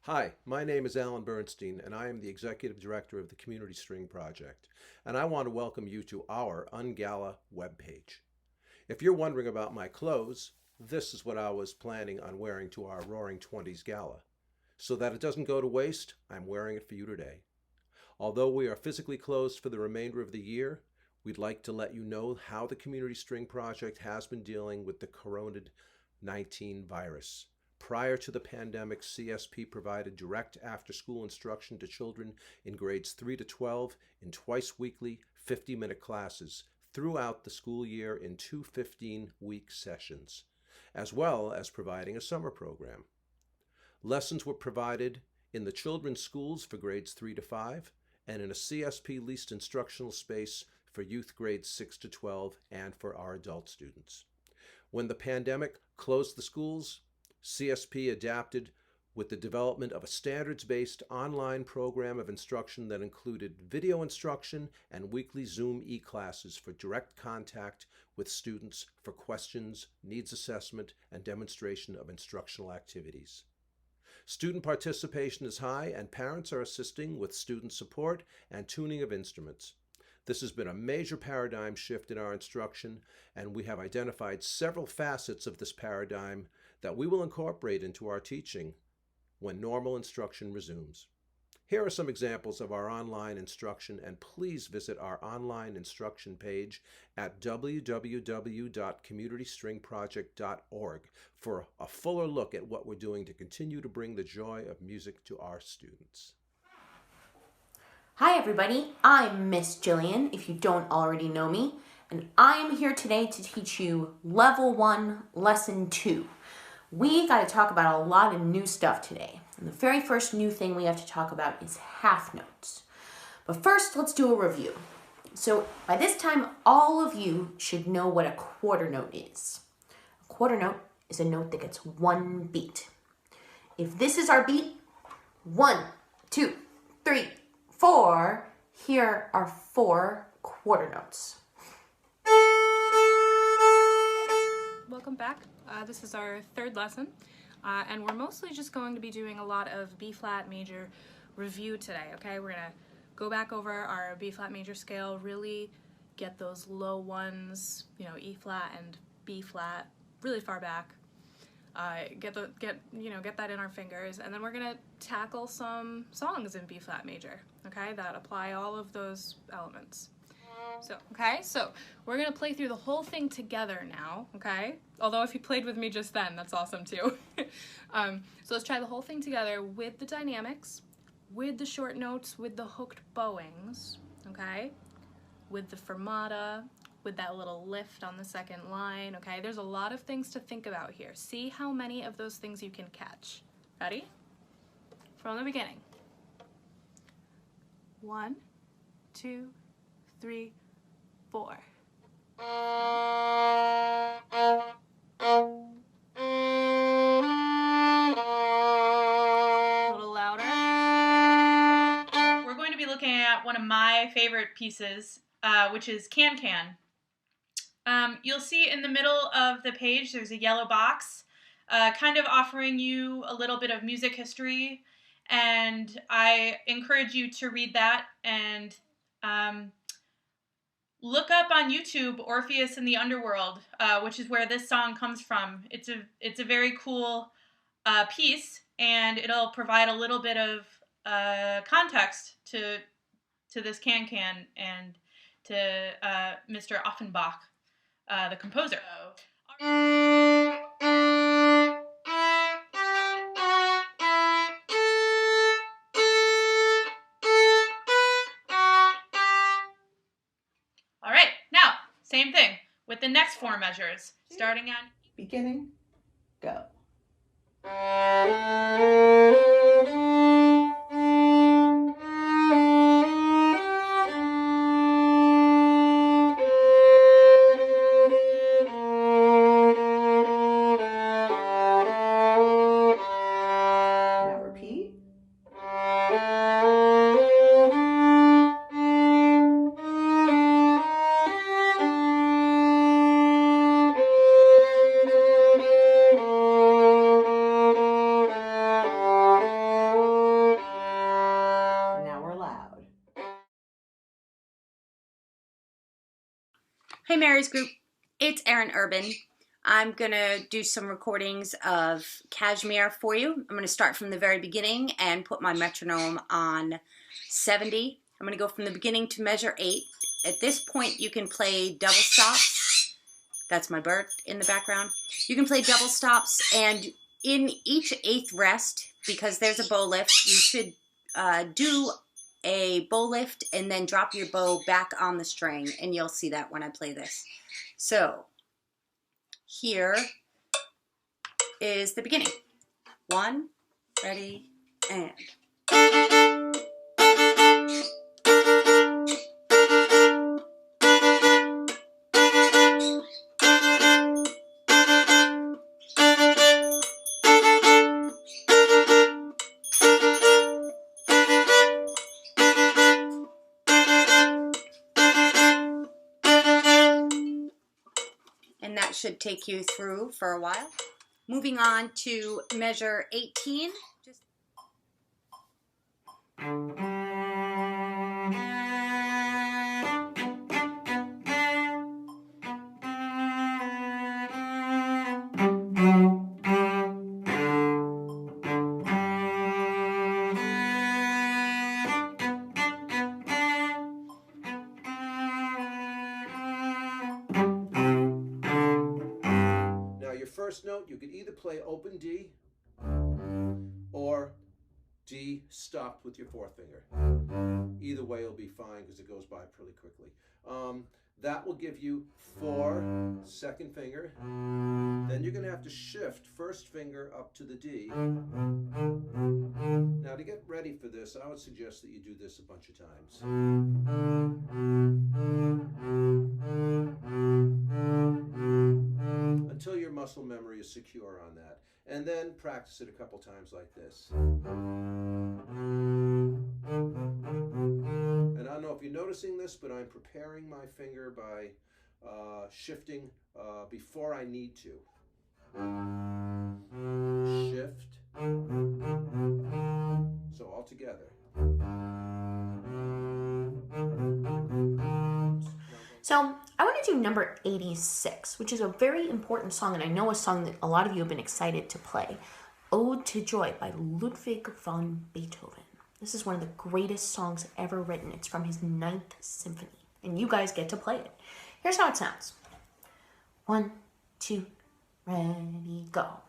Hi, my name is Alan Bernstein, and I am the Executive Director of the Community String Project, and I want to welcome you to our Ungala webpage. If you're wondering about my clothes, this is what I was planning on wearing to our Roaring Twenties Gala. So that it doesn't go to waste, I'm wearing it for you today. Although we are physically closed for the remainder of the year, we'd like to let you know how the Community String Project has been dealing with the Corona-19 virus. Prior to the pandemic, CSP provided direct after-school instruction to children in grades 3 to 12 in twice-weekly 50-minute classes throughout the school year in two 15-week sessions, as well as providing a summer program. Lessons were provided in the children's schools for grades 3 to 5 and in a CSP leased instructional space for youth grades 6 to 12 and for our adult students. When the pandemic closed the schools, CSP adapted with the development of a standards-based online program of instruction that included video instruction and weekly Zoom e-classes for direct contact with students for questions, needs assessment, and demonstration of instructional activities. Student participation is high, and parents are assisting with student support and tuning of instruments. This has been a major paradigm shift in our instruction, and we have identified several facets of this paradigm that we will incorporate into our teaching when normal instruction resumes. Here are some examples of our online instruction, and please visit our online instruction page at www.communitystringproject.org for a fuller look at what we're doing to continue to bring the joy of music to our students. Hi everybody, I'm Miss Jillian, if you don't already know me, and I am here today to teach you Level 1, Lesson 2. We got to talk about a lot of new stuff today. And the very first new thing we have to talk about is half notes. But first, let's do a review. So by this time, all of you should know what a quarter note is. A quarter note is a note that gets one beat. If this is our beat, 1, 2, 3, 4, here are 4 quarter notes. Welcome back. This is our third lesson, and we're mostly just going to be doing a lot of B-flat major review today, okay? We're going to go back over our B-flat major scale, really get those low ones, E-flat and B-flat, really far back. Get that in our fingers, and then we're going to tackle some songs in B-flat major, okay, that apply all of those elements. So we're going to play through the whole thing together now, okay? Although if you played with me just then, that's awesome too. So let's try the whole thing together with the dynamics, with the short notes, with the hooked bowings, okay? With the fermata, with that little lift on the second line, okay? There's a lot of things to think about here. See how many of those things you can catch. Ready? From the beginning. 1, 2, 3, 4. A little louder. We're going to be looking at one of my favorite pieces, which is Can Can. You'll see in the middle of the page there's a yellow box, kind of offering you a little bit of music history, and I encourage you to read that and look up on YouTube Orpheus in the Underworld, which is where this song comes from. It's a very cool piece, and it'll provide a little bit of context to this Can Can and to Mr. Offenbach, the composer. All right, now, same thing with the next 4 measures, starting on Beginning, go. Now repeat. Hey Mary's group, it's Erin Urban. I'm going to do some recordings of Kashmir for you. I'm going to start from the very beginning and put my metronome on 70. I'm going to go from the beginning to measure 8. At this point you can play double stops. That's my bird in the background. You can play double stops, and in each 8th rest, because there's a bow lift, you should do a bow lift and then drop your bow back on the string, and you'll see that when I play this. So here is the beginning. 1, ready, and. And that should take you through for a while. Moving on to measure 18. First note, you could either play open D or D stopped with your 4th finger. Either way will be fine because it goes by pretty quickly. That will give you 4, 2nd finger. Then you're going to have to shift 1st finger up to the D. Now to get ready for this, I would suggest that you do this a bunch of times. Until your muscle memory is secure on that. And then practice it a couple times like this. And I don't know if you're noticing this, but I'm preparing my finger by shifting before I need to. Shift. So all together. So I want to do number 86, which is a very important song, and I know a song that a lot of you have been excited to play. Ode to Joy by Ludwig van Beethoven. This is one of the greatest songs ever written. It's from his 9th Symphony, and you guys get to play it. Here's how it sounds. 1, 2, ready, go.